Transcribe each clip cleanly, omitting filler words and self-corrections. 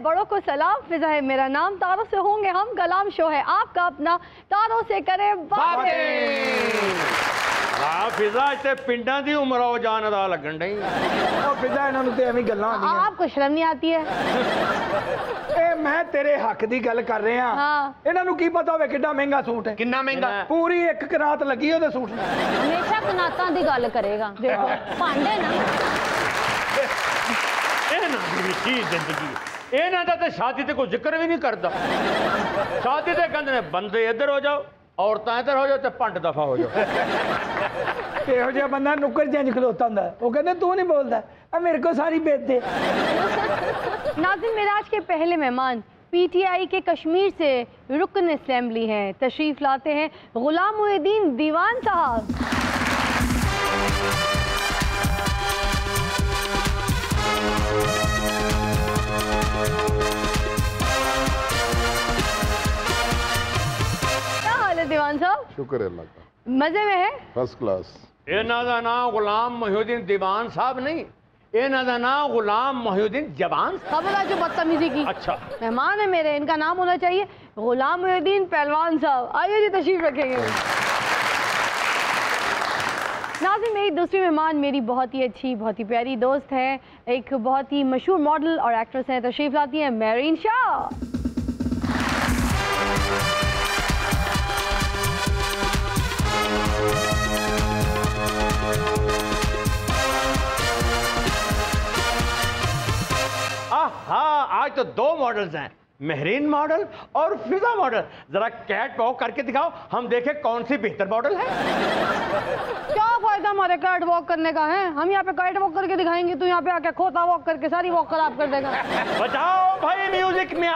बड़ों को सलाम। फिजा है मेरा नाम, तारों से होंगे हम, कलाम शो है आपका अपना, तारों से करें बातें। हाँ फिजा इतने पिंडा दी उम्र हो जान अदा लगन डई। ओ फिजा इन्हां नूं ते एवें गल्लां आंदियां। आपको शर्म नहीं आती है? ए मैं तेरे हक दी गल कर रहा। हाँ। इन्हां नूं की पता होवे किड्डा महंगा सूट है? कितना महंगा? पूरी एक कनात लगी ओदे सूट ने। हमेशा कनातां दी गल करेगा। देखो भांडे ना की जिंदगी इन्हां दा ते शादी ते कोई जिक्र भी नहीं करता। शादी ते कहंदे ने बंदे इधर हो जाओ, औरतां इधर हो जाओ ते पंड दफा हो जाओ। ਇਹੋ ਜਿਹਾ ਬੰਦਾ ਨੁੱਕਰ ਜੰਜ ਖਲੋਤਾ ਹੁੰਦਾ, ਉਹ ਕਹਿੰਦੇ ਤੂੰ नहीं बोलता, अब मेरे को सारी बेच दे। नाज़िम मेराज के पहले मेहमान PTI के कश्मीर से रुकन असेंबली हैं। तशरीफ लाते हैं गुलाम मुहिद्दीन दीवान साहब। क्या हाल है दीवान साहब? शुक्र है अल्लाह का, मजे में है? First class. इन्हां दा नाम गुलाम मुहिद्दीन दीवान साहब नहीं, इन्हां दा नाम गुलाम मुहिद्दीन जवान। खबर है जो बदतमीजी की। अच्छा मेहमान है मेरे, इनका नाम होना चाहिए गुलाम मुहिद्दीन पहलवान साहब। आइए जी तशरीफ रखेंगे। नाज़िम मेरी दूसरी मेहमान मेरी बहुत ही अच्छी बहुत ही प्यारी दोस्त है, एक बहुत ही मशहूर मॉडल और एक्ट्रेस है। तशरीफ लाती है मेरीन शाह। हाँ आज तो दो मॉडल्स हैं, मेहरीन मॉडल और फिजा मॉडल। जरा कैट वॉक करके दिखाओ, हम देखें कौन सी बेहतर मॉडल है। क्या फायदा हमारे कैट वॉक करने का है? हम यहाँ पे कैट वॉक करके दिखाएंगे, तू यहाँ पे आके खोता वॉक करके सारी वॉक खराब कर देगा। बचाओ भाई म्यूजिक में।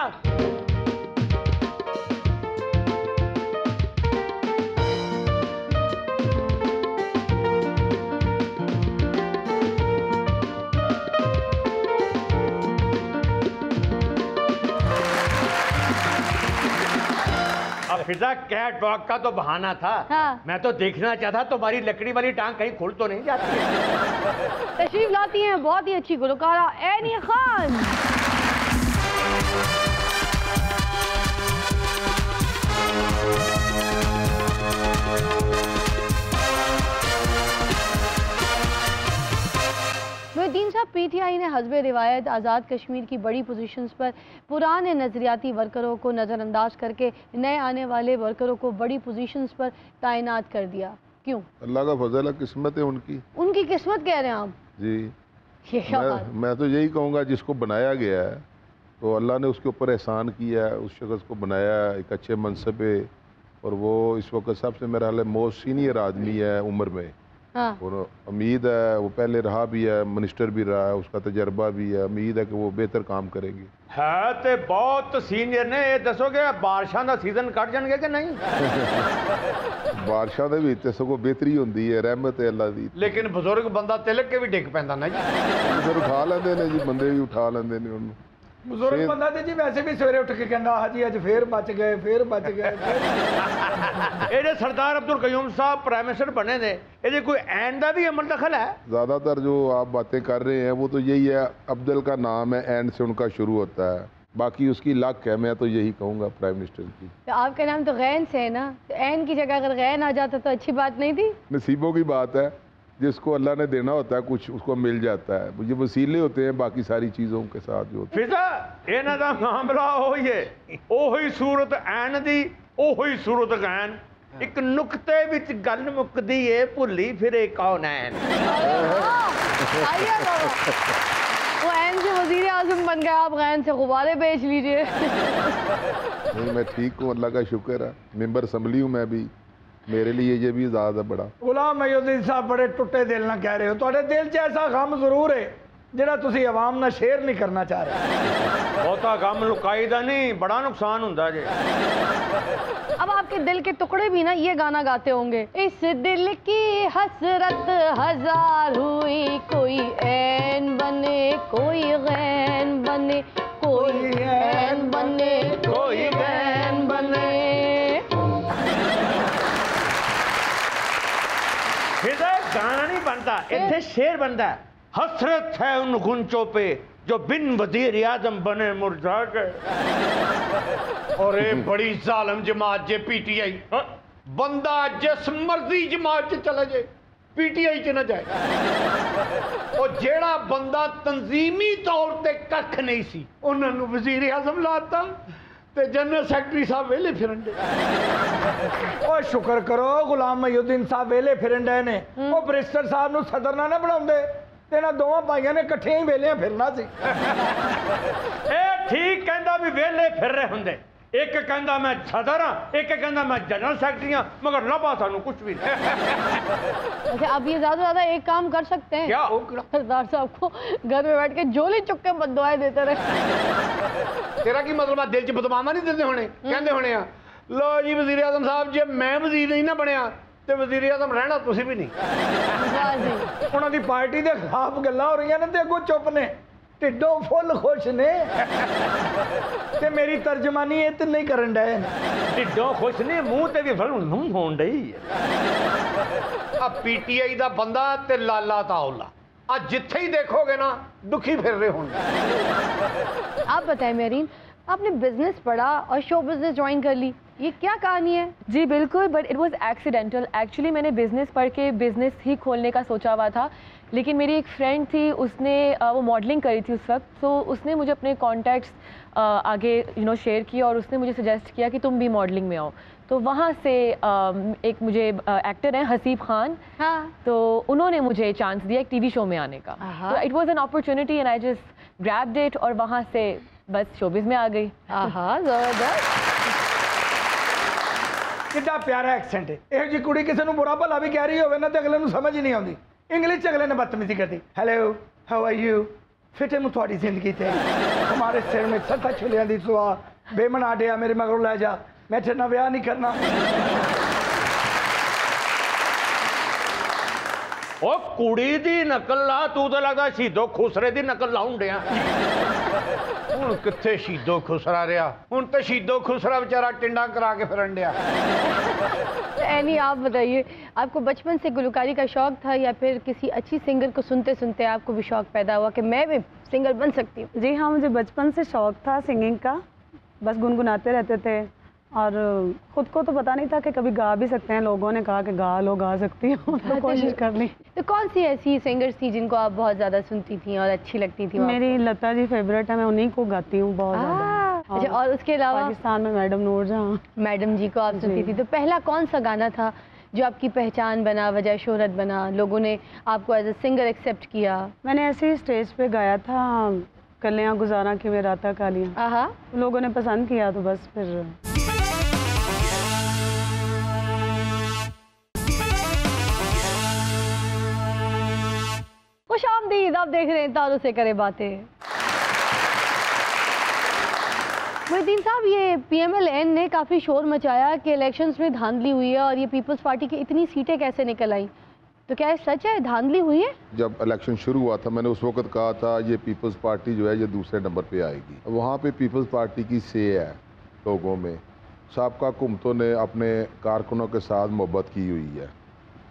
फिजा कैट वॉक का तो बहाना था। हाँ। मैं तो देखना चाहता तुम्हारी लकड़ी वाली टांग कहीं खुल तो नहीं जाती है। तशरीफ लाती हैं बहुत ही अच्छी गुलकारा ऐनी खान। मुहिद्दीन साहब PTI ने हस्बे रिवायत आज़ाद कश्मीर की बड़ी पोजीशंस पर पुराने नज़रियाती वर्करों को नज़रअंदाज करके नए आने वाले वर्करों को बड़ी पोजीशंस पर तैनात कर दिया। क्यों? अल्लाह का फजल है, किस्मत है उनकी। उनकी किस्मत कह रहे हैं आप? जी मैं तो यही कहूँगा, जिसको बनाया गया है तो अल्लाह ने उसके ऊपर एहसान किया है, उस शख्स को बनाया एक अच्छे मनसब पे, और वो इस वक्त सबसे मेरा हाल मोस्ट सीनियर आदमी है उम्र में। हाँ। और उम्मीद है वो पहले रहा भी है, मिनिस्टर भी रहा है, उसका तजर्बा भी है, उम्मीद है कि वो बेहतर काम करेंगे। है तो बहुत सीनियर ने। ये दसोगे बारिशों का सीजन कट जाएंगे कि नहीं? बारिशों के भी सगों बेहतरी होती है, रहमत है अल्लाह दी। लेकिन बुजुर्ग बंदा तिलक के भी डिग पैंदा ना जी। फिर उठा लेंदे ने जी, बंदे भी उठा लेंदे ने उन्होंने। बुजुर्ग बंदा ते जी वैसे भी सवेरे उठ के कहंदा हां जी अज फिर बच गए, फिर बच गए। ये सरदार अब्दुल कयूम साहब प्राइम मिनिस्टर बने ने, ये कोई ऐन का भी अमल दखल है? ज़्यादातर जो आप बातें कर रहे हैं वो तो यही है, अब्दुल का नाम है, ऐन से उनका शुरू होता है, बाकी उसकी लक है। मैं तो यही कहूँगा प्राइम मिनिस्टर की। तो आपका नाम तो गैन से है ना, तो ऐन की जगह अगर गैन आ जाता तो अच्छी बात नहीं थी? नसीबों की बात है, जिसको अल्लाह ने देना होता है कुछ उसको मिल जाता है, मुझे वसीले होते हैं बाकी सारी चीज़ों के साथ जो। फिजा इन्हां दा मामला ओही है, ओही सूरत ऐन दी, ओही सूरत गैन। एक नुक्ते विच गल मुकदी है, भुल्ली फिरे कौन ऐन। वो ऐन से वजीर आजम बन गए, आप गैन से गुब्बारे बेच लीजिए। नहीं मैं ठीक हूँ, अल्लाह का शुक्र है, मेंबर असम्बली हूँ मैं भी, मेरे लिए ये भी ज़्यादा बड़ा। गुलाम मुहिद्दीन साहब बड़े टुटे दिल ना कह रहे हो, तुहाडे दिल च ऐसा गम जरूर है जिहड़ा तुसी अवाम नाल शेयर नहीं करना चाह रहे। बहुता गम लुकाई दा नहीं, बड़ा नुकसान हुंदा जे। अब आपके दिल के टुकड़े भी ना ये गाना गाते होंगे, इस दिल की हसरत हजार हुई, कोई ऐन बने कोई गैन बने, कोई ऐन बने कोई गैन बने। गाना नहीं बनता, इतने शेर बनता है। हसरत है उन गुंचों पे जो बिन वजीर आजम बने मुरझा गए। और ये बड़ी जालिम जमात जे पीटीआई, बंदा जिस मर्जी जमात च चला जाए पीटीआई च ना जाए। और जेड़ा बंदा तंजीमी तौर ते कख नहीं सी उन्होंने वजीर आजम लाता ते जनरल सेक्रेटरी साहब वेले फिरन दे। ओ शुक्र करो गुलाम मोहिउद्दीन साहब वेले फिरन दे ने। ओ बैरिस्टर साहब नु सदर ना बनाउंदे ते ना दोवां भाइयां ने इकट्ठे ही वेले फिरना सी। ए ठीक कहंदा भी वेले फिर रहे हुंदे। एक कहंदा मैं सदर हाँ, एक कहंदा मैं जनरल सेक्रेटरी हाँ, मगर लबा सानू कुछ भी नहीं। अच्छा अब ये ज्यादा ज्यादा एक काम कर सकते हैं क्या? सरदार साहब को घर में बैठ के झोली चुक के बददुआएं देते रहे। तेरा की मतलब है दिल च बदमामा नहीं देते होने, कहते होने आ लो जी वजीर आजम साहब जे मैं वजीर नहीं ना बनया तो वजीर आजम रहना तुसी भी नहीं। उन्हां दी पार्टी दे खिलाफ गल्लां हो रही ने ते अगों चुप ने, टिड्डों फुल खुश ने ते मेरी तर्जमानी ये ते नहीं करन डे। टिड्डों खुश ने मुंह ते भी फल होण डई। अब पीटीआई दा बंदा ते लाला ताउला आज जिथे ही देखोगे ना दुखी फिर रहे होंगे। आप बताएं मेरीन, आपने बिजनेस पढ़ा और शो बिजनेस ज्वाइन कर ली, ये क्या कहानी है? जी बिल्कुल, but it was accidental. Actually मैंने बिज़नेस पढ़ के बिज़नेस ही खोलने का सोचा हुआ था, लेकिन मेरी एक फ्रेंड थी, उसने वो मॉडलिंग करी थी उस वक्त, तो उसने मुझे अपने कॉन्टैक्ट्स आगे शेयर किया और उसने मुझे सजेस्ट किया कि तुम भी मॉडलिंग में आओ। तो वहाँ से एक मुझे एक्टर हैं हसीब खान, हाँ। तो उन्होंने मुझे चांस दिया एक टीवी शो में आने का। तो it was an opportunity and I just grabbed it और वहाँ से बस शोबिज़ में आ गई। जबरदस्त। कितना प्यारा एक्सेंट है। यह जी कुड़ी किसी बुरा भला भी कह रही हो ना तो अगले को समझ ही नहीं आती। इंग्लिश अगले ने बदतमीजी करती। हेलो हाउ आर यू, फिटे में थोड़ी जिंदगी थे हमारे सिर में सत्ता छुलिया दी सुआ बेमना डिया मेरे मगरों लै जा, मैं तेरे नाल ब्याह नहीं करना। ओ कुड़ी दी नकल ला, तू तो लगदा शहीदो खुसरे दी नकल लाउं डिया। हुण कित्थे शहीदो खुसरा रहा, हुण तो शहीदो खुसरा बेचारा टिंडा करा के फिरन डिया। एनी आप बताइए, आपको बचपन से गुलकारी का शौक था या फिर किसी अच्छी सिंगर को सुनते सुनते आपको भी शौक पैदा हुआ कि मैं भी सिंगर बन सकती हूँ? जी हाँ, मुझे बचपन से शौक था सिंगिंग का, बस गुनगुनाते रहते थे और खुद को तो पता नहीं था कि कभी गा भी सकते हैं। लोगों ने कहा कि गा लो, गा सकती हूँ, तो कोशिश कर ली। तो कौन सी ऐसी सिंगर्स थी जिनको आप बहुत ज़्यादा सुनती थी और अच्छी लगती थी? मेरी लता जी फेवरेट है, मैं उन्हीं को गाती हूँ बहुत ज़्यादा। अच्छा, और उसके अलावा पाकिस्तान में मैडम नूर जहाँ, मैडम जी को आप सुनती थी। तो पहला कौन सा गाना था जो आपकी पहचान बना, वजह शोहरत बना, लोगों ने आपको एज ए सिंगर एक्सेप्ट किया? मैंने ऐसे ही स्टेज पे गाया था, कलियाँ गुजारा की मेरा राता कालियाँ, लोगों ने पसंद किया तो बस फिर। खुशामदीद, आप देख रहे हैं तारों से करे बातें। मोहिउद्दीन साहब, ये PMLN ने काफ़ी शोर मचाया कि इलेक्शंस में धांधली हुई है और ये पीपल्स पार्टी की इतनी सीटें कैसे निकल आई, तो क्या ये सच है, धांधली हुई है? जब इलेक्शन शुरू हुआ था मैंने उस वक्त कहा था ये पीपल्स पार्टी जो है ये दूसरे नंबर पे आएगी। वहाँ पे पीपल्स पार्टी की से है लोगों में, साबका हुकूमतों ने अपने कारकुनों के साथ मोहब्बत की हुई है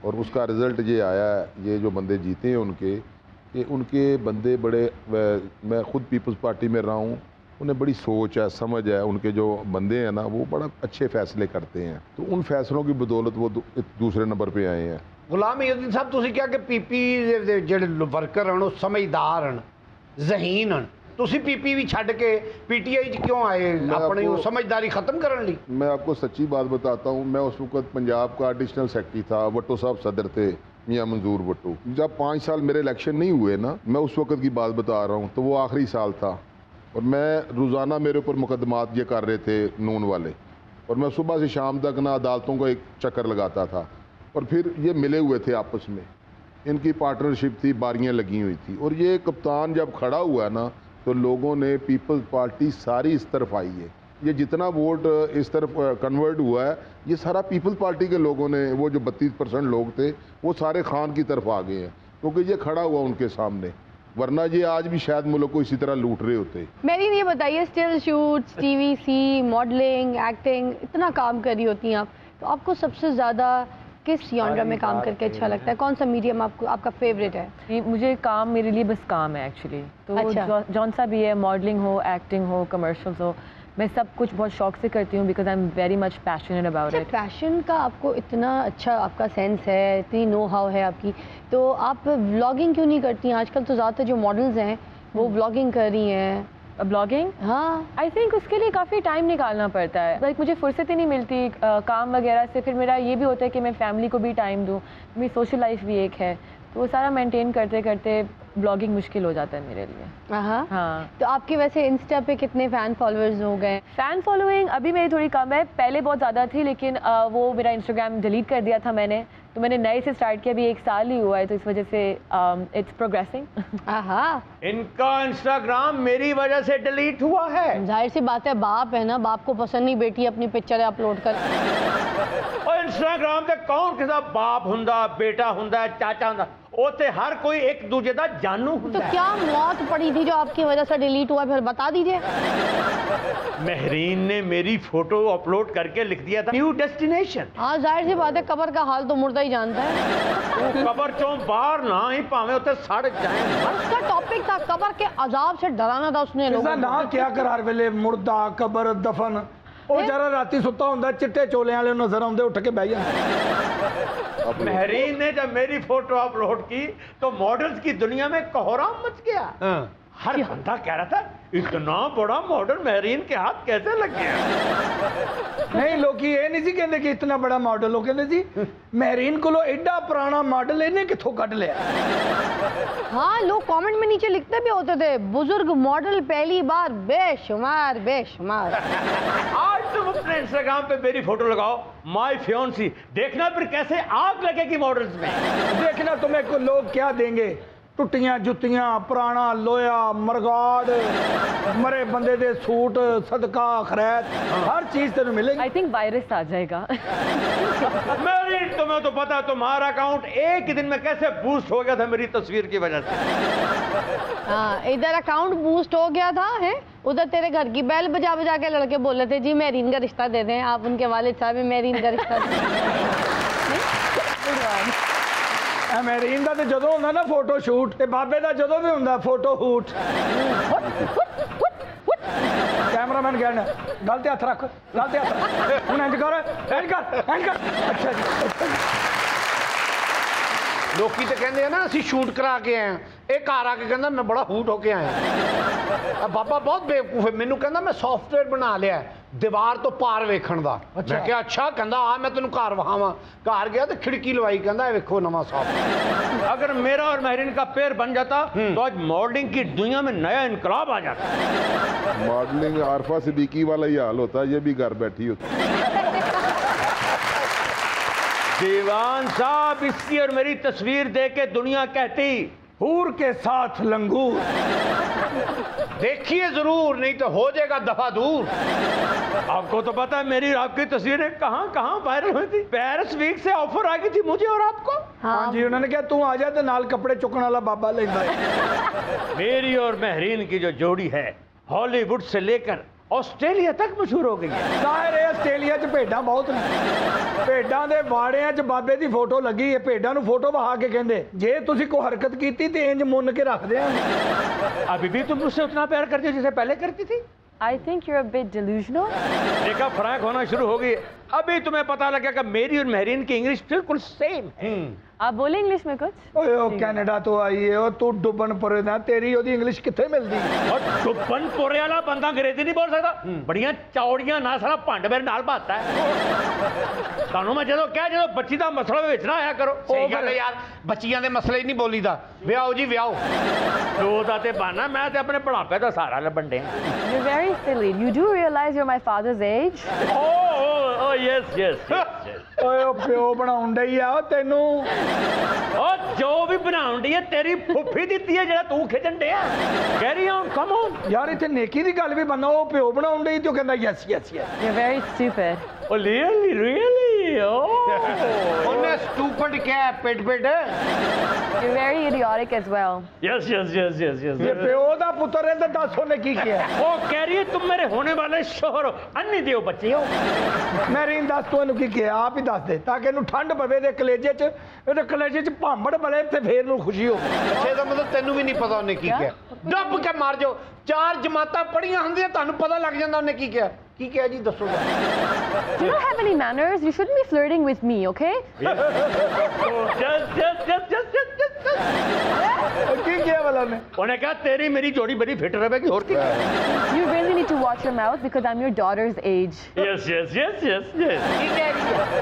और उसका रिज़ल्ट ये आया है। ये जो बंदे जीते हैं उनके बंदे बड़े, मैं ख़ुद पीपल्स पार्टी में रहा हूँ, उन्हें बड़ी सोच है, समझ है। उनके जो बंदे हैं ना वो बड़ा अच्छे फैसले करते हैं, तो उन फैसलों की बदौलत वो दूसरे नंबर पे आए हैं। गुलाम मोहिउद्दीन साहब, तुसीं क्या कि पीपी दे ਜਿਹੜੇ वर्कर हैं वो समझदार हैं, जहीन हैं, तुसीं पीपी भी छड्ड के पीटीआई च क्यों आए? अपनी वो समझदारी खत्म करने ली? मैं आपको सच्ची बात बताता हूँ, मैं उस वक्त पंजाब का एडिशनल सेक्रेटरी था, भट्टो साहब सदर थे, मियाँ मंजूर भट्टो। जब 5 साल मेरे इलेक्शन नहीं हुए ना, मैं उस वक्त की बात बता रहा हूँ, तो वो आखिरी साल था और मैं रोज़ाना मेरे ऊपर मुकदमात ये कर रहे थे नून वाले, और मैं सुबह से शाम तक ना अदालतों को एक चक्कर लगाता था और फिर ये मिले हुए थे आपस में, इनकी पार्टनरशिप थी, बारियाँ लगी हुई थी। और ये कप्तान जब खड़ा हुआ ना तो लोगों ने पीपल्स पार्टी सारी इस तरफ आई है, ये जितना वोट इस तरफ कन्वर्ट हुआ है ये सारा पीपल्स पार्टी के लोगों ने, वो जो 32% लोग थे वो सारे खान की तरफ आ गए हैं क्योंकि ये खड़ा हुआ उनके सामने, वरना ये आज भी शायद मुल्क को इसी तरह लूट रहे होते। मेरी ये बताइए, still shoots, TVC, modelling, acting, इतना काम कर रही होती हैं आप, तो आपको सबसे ज़्यादा किस जॉनर में काम करके अच्छा लगता है? कौन सा मीडियम आपको आपका फेवरेट है? मुझे काम, मेरे लिए बस काम है एक्चुअली। तो अच्छा। जौन सा भी है, मॉडलिंग हो, एक्टिंग हो, कमर्शियल्स हो, मैं सब कुछ बहुत शौक से करती हूँ because I am very much passionate about it. Fashion का आपको इतना अच्छा आपका सेंस है, इतनी नो हाउ है आपकी, तो आप व्लॉगिंग क्यों नहीं करती हैं? आजकल तो ज़्यादातर जो मॉडल्स हैं वो व्लॉगिंग कर रही हैं। ब्लॉगिंग, हाँ, आई थिंक उसके लिए काफ़ी टाइम निकालना पड़ता है। लाइक मुझे फुर्सत ही नहीं मिलती काम वगैरह से। फिर मेरा ये भी होता है कि मैं फैमिली को भी टाइम दूँ, मेरी सोशल लाइफ भी एक है, तो वो सारा मेंटेन करते करते ब्लॉगिंग मुश्किल हो जाता है मेरे लिए। हाँ। तो आपके वैसे इंस्टा पे कितने फ़ैन फॉलोअर्स हो गए? फ़ैन फॉलोइंग अभी मेरी थोड़ी कम है, पहले बहुत ज़्यादा थी, लेकिन वो मेरा इंस्टाग्राम डिलीट कर दिया था मैंने, तो मैंने नए से स्टार्ट किया, अभी 1 साल ही हुआ है, तो इस वजह से इट्स प्रोग्रेसिंग। इनका इंस्टाग्राम मेरी वजह से डिलीट हुआ है। जाहिर सी बात है, बाप है ना, बाप को पसंद नहीं बेटी अपनी पिक्चर अपलोड कर। और इंस्टाग्राम से कौन किसा बाप हुंदा, बेटा हुंदा, चाचा हुंदा, ओते हर कोई एक दूजे का जानू हुंदा। तो क्या मौत पड़ी थी जो आपकी वजह से डिलीट हुआ, फिर बता दीजिए। महरीन ने मेरी फोटो अपलोड करके लिख दिया था न्यू डेस्टिनेशन। हाँ, जाहिर सी बात है, कब्र का हाल तो मुर्दा ही जानता है। तू कब्र चों बाहर ना ही पावे उते सड़ जाए। उसका टॉपिक था कब्र के अजाब से डराना था उसने लोगों को। ना क्या करार वेले मुर्दा, कब्र, दफन, ਉਹ जरा राती सुता ਹੁੰਦਾ चिट्टे चोले वाले नजर आਉਂਦੇ उठ के बह जाते। महरीन ने जब मेरी फोटो अपलोड की तो मॉडल्स की दुनिया में कोहराम मच गया। हर बंदा कह रहा था इतना बड़ा मॉडल महरीन के हाथ कैसे लग गया। नहीं लोग ये नहीं सी कहते कि इतना बड़ा मॉडल हो, कहते जी महरीन को एडा पुराना मॉडल इन्हें किथों कट लिया। हाँ, लोग कमेंट में नीचे लिखते भी होते थे, बुजुर्ग मॉडल पहली बार, बेशुमार बेशुमार। आज तुम अपने इंस्टाग्राम पे मेरी फोटो लगाओ, माय फियोंसी, देखना फिर कैसे आग लगेगी मॉडल्स में। देखना तुम्हें को लोग क्या देंगे, टुटियां जुतियां, पुराना लोया, मरगाड़, मरे बंदे दे सूट, सदका खैरत, हर चीज तेन मिलेगी। आई थिंक वायरस आ जाएगा। मेरी तुम्हें तो पता है तुम्हारा अकाउंट एक ही दिन में कैसे बूस्ट हो गया था मेरी तस्वीर की वजह से। हाँ, इधर अकाउंट बूस्ट हो गया था है, उधर तेरे घर की बैल बजा बजा के लड़के बोल रहे थे जी महरीन का रिश्ता दे दें, आप उनके वालिद साहब महरीन का रिश्ता महरीन का तो जो होंगे ना फोटो शूट, ते बाबे का जो भी होंगे फोटो हूट। कैमरामैन कहना गलत हथ रख, गलत हथ रख, हूँ इंज कर, इंज कर, इंज कर। अच्छा जी। लोकी तो कहते हैं ना असं शूट करा के आए, एक घर आके कहना मैं बड़ा हूट होके आया। बाबा बहुत बेवकूफ है, मैनू कहना मैं सॉफ्टवेयर बना लिया दीवार तो पार वेखण दा। मैं क्या अच्छा कहना आ मैं तेन घर वहावा, घर गया तो खिड़की लवाई, कहना वेखो नवा सॉफ्टवेयर। अगर मेरा और महरीन का पेयर बन जाता तो आज मॉडलिंग की दुनिया में नया इनकलाब आ जाता। मॉडलिंग आरफा सिद्दीकी वाला ही हाल होता, ये भी घर बैठी होती। दीवान साहब, इसकी और मेरी तस्वीर देख के दुनिया कहती हूर के साथ लंगूर। देखिए जरूर, नहीं तो हो जाएगा दफा दूर। आपको तो पता है मेरी और आपकी तस्वीरें कहां कहां वायरल हुई थी। पेरिस वीक से ऑफर आ गई थी मुझे और आपको। हाँ जी, उन्होंने कहा तू आ जा तो नाल कपड़े चुकने वाला बाबा लेंदा है। मेरी और महरीन की जो जोड़ी है हॉलीवुड से लेकर ऑस्ट्रेलिया तक मशहूर हो गई है। सारे ऑस्ट्रेलिया च भेडां बहुत ने, भेडां दे वाड़ियां च बाबे दी फोटो लगी है, भेडां नूं फोटो वहा के कहंदे जे तुसीं कोई हरकत कीती ते इंज मुन के रख देंगे। अभी भी तुम मुझसे उतना प्यार करती हो जैसे पहले करती थी। I think you are a bit delusional. देखा, फ्रैंक होना शुरू हो गई। अभी तुम्हें पता लगा कि मेरी और महरीन की इंग्लिश बिल्कुल सेम है। आप बोले इंग्लिश में कुछ? ओए ओ कनाडा तो आई है, और तू डुबनपुरे दा, तेरी ओदी इंग्लिश किथे मिलदी? और डुबनपुरे वाला बंदा अंग्रेजी नहीं बोल सकता। बड़ियां चौड़ियां ना सारा भंड मेरे नाल भाता है। तानू मैं जो क्या जो बच्ची का मसला विच ना आया करो। सही गल है यार, बच्चियां दे मसले ही नहीं बोलीदा। व्याओ जी व्याओ, दो दा ते बहाना, मैं ते अपने बुढ़ापे दा सहारा लबन day. You're very silly. You do realize you're my father's age? Oh, yes, yes, yes. ओए ओ प्यो बनाउण डई आ तैनू। और जो भी बनाउण डई है तेरी फुफी दित्ती है, जेड़ा तू खिचण डे। Carry on, come on. यार इत्थे नेकी दी गल भी बंदा ओ प्यो बनाउण डई तो कहंदा yes yes yes. You're very stupid. Oh, really? Oh. उन्हें स्टूपिड क्या है, पिट पिट। You're very idiotic as well. Yes yes yes yes yes. ये प्यो दा पुत्र है तो दस उन्हें की किया? वो कह रही है तुम मेरे होने वाले शोहर हो, अन्य देव बच्चे हो। मैं रीन दस तू इन्हू की किया, आप ही दस दे ताकि इन्हू ठंड पवे दे कलेजे च भांबड़ बले ते फिर नू खुशी हो। अच्छा ਇਹਦਾ ਮਤਲਬ ਤੈਨੂੰ ਵੀ ਨਹੀਂ ਪਤਾ ਉਹਨੇ ਕੀ ਕਿਹਾ? ਡੱਬ ਕੇ ਮਾਰ ਜਾਓ, 4 ਜਮਾਤਾਂ ਪੜੀਆਂ ਹੁੰਦੀਆਂ ਤੁਹਾਨੂੰ ਪਤਾ ਲੱਗ ਜਾਂਦਾ ਉਹਨੇ ਕੀ ਕਿਹਾ। ਕੀ ਕਿਹਾ ਜੀ ਦੱਸੋ। You don't have any manners. You shouldn't be flirting with me, okay? की किया वाला ने? उन्हें कहा तेरी मेरी जोड़ी बड़ी फिट रहेगी और क्या। You really need to watch your mouth because I'm your daughter's age. Yes yes yes yes yes.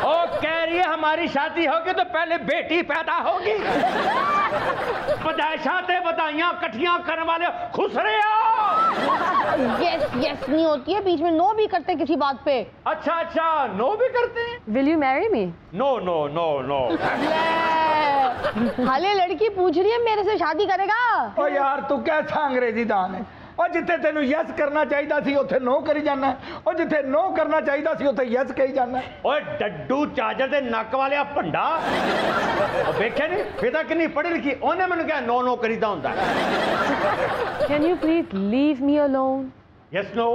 ओ कह रही है हमारी शादी होगी तो पहले बेटी पैदा होगी। बधाई बधाइयां कठियां करने वाले खुश रहे हो। यस यस नहीं होती है, बीच में नो भी करते किसी बात पे। अच्छा अच्छा नो भी करते हैं। Will you marry me? No no no no. हाले लड़की पूछ रही है मेरे से शादी करेगा। ओ यार तू कैसा अंग्रेजी दान है? और जिथे तेन यस करना चाहिए सी उथे नो करी जाना, और जिथे नो करना चाहिए सी उथे यस कही जाना। ओए डड्डू चाजर दे नक वाले भंडा वेख्या नहीं फिदा किन्नी पढ़ी लिखी, ओने मैनू क्या नो नो करीदा हुंदा। Can you please leave me alone? Yes no.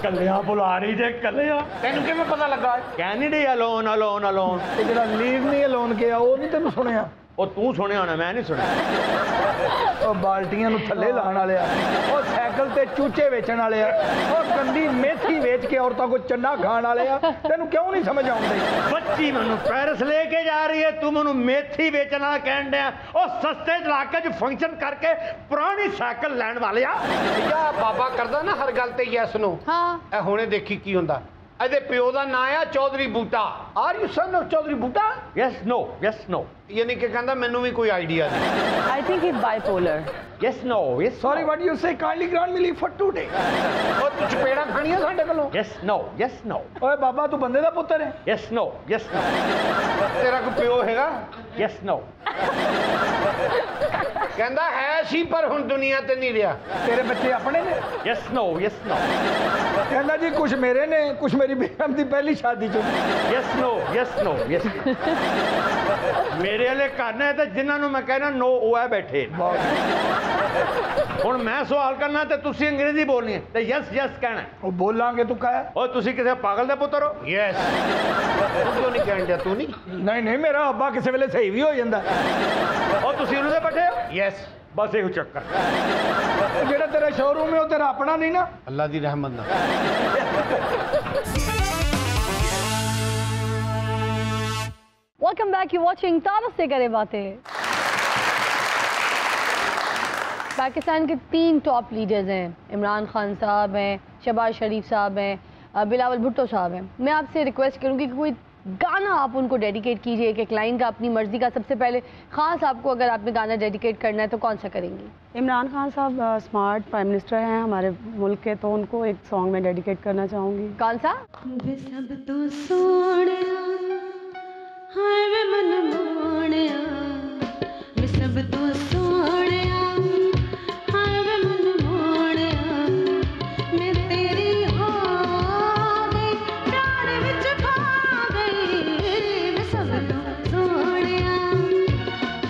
कलिया बुला रही जे कलिया। ਤੈਨੂੰ ਕਿਵੇਂ ਪਤਾ ਲੱਗਾ? कहनी डी अलोन अलोन अलोन। ते जेड़ा लीव नहीं अलोन किया वो नहीं तेन सुनिया? ਉਹ ਤੂੰ ਸੁਣਿਆ ਹੋਣਾ ਮੈਂ ਨਹੀਂ ਸੁਣਿਆ। ਉਹ ਬਾਲਟੀਆਂ ਨੂੰ ਥੱਲੇ ਲਾਣ ਵਾਲੇ ਆ, ਉਹ ਸਾਈਕਲ ਤੇ ਚੂਚੇ ਵੇਚਣ ਵਾਲੇ ਆ, ਉਹ ਗੰਦੀ ਮੇਥੀ ਵੇਚ ਕੇ ਔਰਤਾਂ ਕੋ ਚੰਨਾ ਖਾਣ ਵਾਲੇ ਆ। ਤੈਨੂੰ ਕਿਉਂ ਨਹੀਂ ਸਮਝ ਆਉਂਦੀ? ਬੱਚੀ ਮੈਨੂੰ ਪੈਰਿਸ ਲੈ ਕੇ ਜਾ ਰਹੀ ਹੈ, ਤੂੰ ਮੈਨੂੰ ਮੇਥੀ ਵੇਚਣ ਵਾਲਾ ਕਹਿਣ ਡਿਆ। ਉਹ ਸਸਤੇ ਇਲਾਕੇ 'ਚ ਫੰਕਸ਼ਨ ਕਰਕੇ ਪੁਰਾਣੀ ਸਾਈਕਲ ਲੈਣ ਵਾਲੇ ਆ। ਯਾ ਬਾਬਾ ਕਰਦਾ ਨਾ ਹਰ ਗੱਲ ਤੇ ਯੈਸ ਨੋ। हाँ ਇਹ ਹੁਣੇ ਦੇਖੀ ਕੀ ਹੁੰਦਾ। ਇਹਦੇ ਪਿਓ ਦਾ ਨਾਂ ਆ Chaudhry Buta. Are you son of Chaudhry Buta? Yes no. ਯਾਨੀ ਕਿ ਕਹਿੰਦਾ ਮੈਨੂੰ ਵੀ ਕੋਈ ਆਈਡੀਆ ਨਹੀਂ। I think he's bipolar. Yes no yes. Sorry what you say kindly grant me leave for 2 days। ਉਹ ਤੂੰ ਚਪੇੜਾ ਖਾਣੀਆਂ ਸਾਡੇ ਕੋਲੋਂ। Yes no. ਓਏ ਬਾਬਾ ਤੂੰ ਬੰਦੇ ਦਾ ਪੁੱਤਰ ਹੈ? Yes no. ਤੇਰਾ ਕੋਈ ਪਿਓ ਹੈਗਾ? Yes no. ਕਹਿੰਦਾ ਹੈ ਸੀ ਪਰ ਹੁਣ ਦੁਨੀਆ ਤੇ ਨਹੀਂ ਰਿਹਾ। ਤੇਰੇ ਬੱਚੇ ਆਪਣੇ ਨੇ? Yes no. ਕਹਿੰਦਾ ਜੀ ਕੁਝ ਮੇਰੇ ਨੇ, ਕੁਝ ਮੇਰੀ ਬੇਗਮ ਦੀ ਪਹਿਲੀ ਸ਼ਾਦੀ ਚੋਂ। ਯਸ ਨੋ। ਮੇਰੇ ਵਾਲੇ ਘਰ ਨੇ ਤੇ ਜਿਨ੍ਹਾਂ ਨੂੰ ਮੈਂ ਕਹਿਣਾ ਨੋ ਉਹ ਹੈ ਬੈਠੇ। ਹੁਣ ਮੈਂ ਸਵਾਲ ਕਰਨਾ ਤੇ ਤੁਸੀਂ ਅੰਗਰੇਜ਼ੀ ਬੋਲਣੀ ਹੈ ਤੇ ਯਸ ਕਹਿਣਾ। ਉਹ ਬੋਲਾਂਗੇ ਤੂੰ ਕਹਿ। ਓ ਤੁਸੀਂ ਕਿਸੇ ਪਾਗਲ ਦੇ ਪੁੱਤਰ ਹੋ? ਯੈਸ। ਤੂੰ ਕਿਉਂ ਨਹੀਂ ਕਹਿਣ ਡਿਆ? ਤੂੰ ਨਹੀਂ? ਨਹੀਂ ਮੇਰਾ ਅੱਬਾ ਕਿਸੇ ਵੇਲੇ ਸਹੀ ਵੀ ਹੋ ਜਾਂਦਾ। ਓ ਤੁਸੀਂ ਉਹਦੇ ਬੈਠੇ ਹੋ? ਯੈਸ। ਬਸ ਇਹੋ ਚੱਕਰ। ਜਿਹੜਾ ਤੇਰਾ ਸ਼ੋਰੂਮ ਹੈ ਉਹ ਤੇਰਾ ਆਪਣਾ ਨਹੀਂ ਨਾ? ਅੱਲਾ ਦੀ ਰਹਿਮਤ ਨਾਲ। Welcome back, you watching Tarak से करे बातें। पाकिस्तान के 3 टॉप लीडर्स हैं, इमरान खान साहब हैं, शहबाज शरीफ साहब हैं, बिलावल भुट्टो साहब हैं। मैं आपसे रिक्वेस्ट करूंगी कि कोई गाना आप उनको डेडिकेट कीजिए, एक लाइन का अपनी मर्जी का। सबसे पहले खान साहब को अगर आपने गाना डेडिकेट करना है तो कौन सा करेंगी? इमरान खान साहब स्मार्ट प्राइम मिनिस्टर हैं हमारे मुल्क के, तो उनको एक सॉन्ग में डेडिकेट करना चाहूँगी। कौन सा? सब तो सोनिया हाय वे मन मोनिया, वे सब तो सोनिया हाय वे मन मोनिया, मैं तेरी हो गई प्यार विच खा गई, वे सब तो सोनिया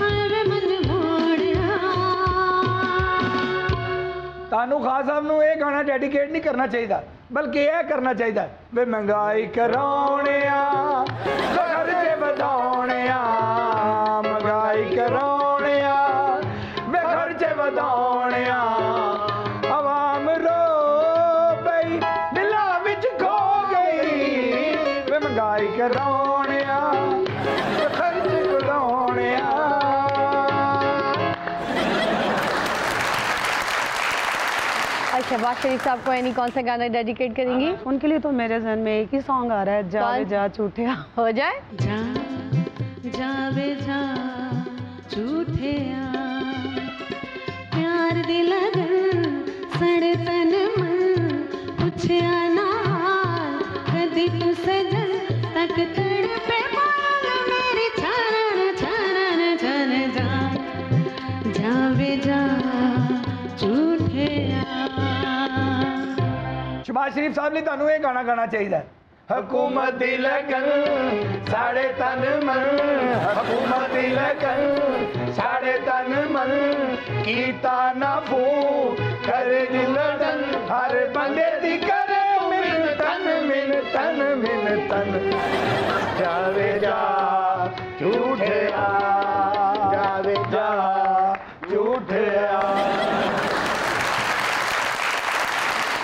हाय वे मन मोनिया। तानू खान साहब नू ये गाना डेडिकेट नहीं करना चाहिए, बल्कि यह करना चाहिए वे महंगाई कराउणिया खर्चे वधाउणिया, महंगाई कराउणिया वे खर्चे वधाउणिया, अवाम रो पई दिलां विच खो गई, वे महंगाई कराउणिया वे खर्चे वधाउणिया। शहबाज शरीफ साहब को यानी कौन सा गाना डेडिकेट करेंगी? उनके लिए तो मेरे जहन में एक ही सॉन्ग आ रहा है, जा वे जा झूठिया। हो जाए। जा जावे जा झूठिया, प्यार दी लगन सड़े तन मन, पुछया ना कदी तू सजन तक तड़पे बाल मेरी छानन छानन छन, जा जावे जा झूठिया। शहबाज शरीफ साहब ने ਤੁਹਾਨੂੰ ਇਹ ਗਾਣਾ ਗਾਣਾ ਚਾਹੀਦਾ। हुकूमती लगन साढ़े तन मन, हुकूमती लगन साढ़े तन मन, कीता ना फू करे दिलडन, हर बंदे दी करे मिन तन मिन तन मिन तन। जावे जा झूठे आ, जावे जा झूठे आ।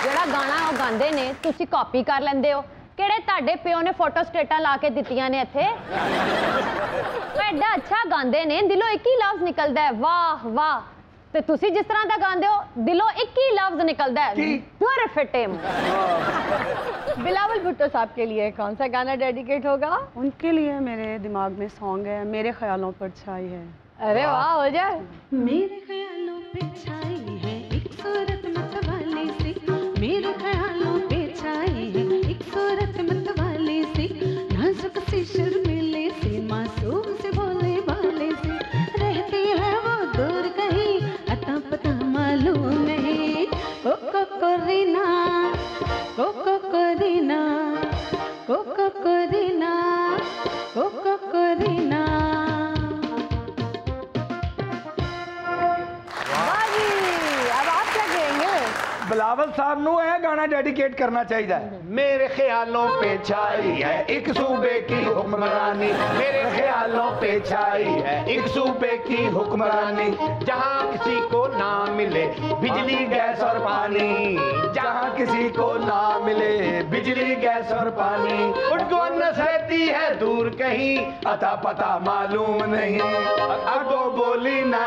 ਜਿਹੜਾ ਗਾਣਾ ਉਹ ਗਾਉਂਦੇ ਨੇ ਤੁਸੀਂ ਕਾਪੀ ਕਰ ਲੈਂਦੇ ਹੋ। ਕਿਹੜੇ ਤੁਹਾਡੇ ਪਿਓ ਨੇ ਫੋਟੋ ਸਟੇਟਾਂ ਲਾ ਕੇ ਦਿੱਤੀਆਂ ਨੇ ਇੱਥੇ? ਐਡਾ ਅੱਛਾ ਗਾਉਂਦੇ ਨੇ, ਦਿਲੋਂ ਇੱਕ ਹੀ ਲਫ਼ਜ਼ ਨਿਕਲਦਾ ਹੈ ਵਾਹ ਵਾਹ, ਤੇ ਤੁਸੀਂ ਜਿਸ ਤਰ੍ਹਾਂ ਦਾ ਗਾਉਂਦੇ ਹੋ ਦਿਲੋਂ ਇੱਕ ही लफ्ज निकलता है परफेक्ट। बिलावल भुट्टो साहब के लिए कौन सा गाना डेडिकेट होगा? उनके लिए मेरे दिमाग में सॉन्ग है मेरे ख्यालों पर छाई है। अरे वाह, हो जाए। मेरे ख्यालों पे छाई है एक सूरत मतवाली सी, मेरे ख्यालों पे छाई है एक सूरत मतवाली सी, नाजुक सी शर्मीली सी मासूम से बोले वाले सी, रहती है वो दूर कहीं अता पता मालूम नहीं, कोको कोरीना कोको कोरीना कोको कोरीना कोको कोरीना। बिलावल साहब नू यह गाना डेडिकेट करना चाहिए। मेरे ख्यालों पे छाई है एक सूबे की हुक्मरानी, मेरे ख्यालों पे छाई है एक सूबे की हुक्मरानी, जहाँ किसी को ना मिले बिजली गैस और पानी, जहाँ किसी को ना मिले बिजली गैस और पानी, उनको नसरती है दूर कहीं अता पता मालूम नहीं, अगो बोली ना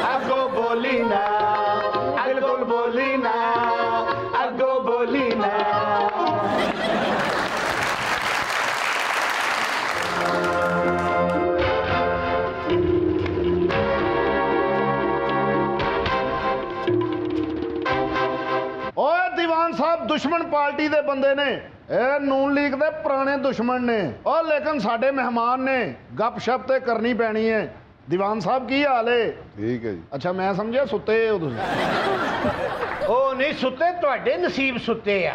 अगो बोली ना अगो बोली ना अगो बोली ना। ओए दीवान साहब दुश्मन पार्टी दे बंदे ने, ए नून लीग दे पुराने दुश्मन ने, और लेकिन साडे मेहमान ने, गपशप ते करनी पैनी है। दीवान साहब की हाल है? ठीक है जी। अच्छा मैं समझिया सुते हो तुसीं। ਉਹ ਨਹੀਂ ਸੁੱਤੇ, ਤੁਹਾਡੇ ਨਸੀਬ ਸੁੱਤੇ ਆ।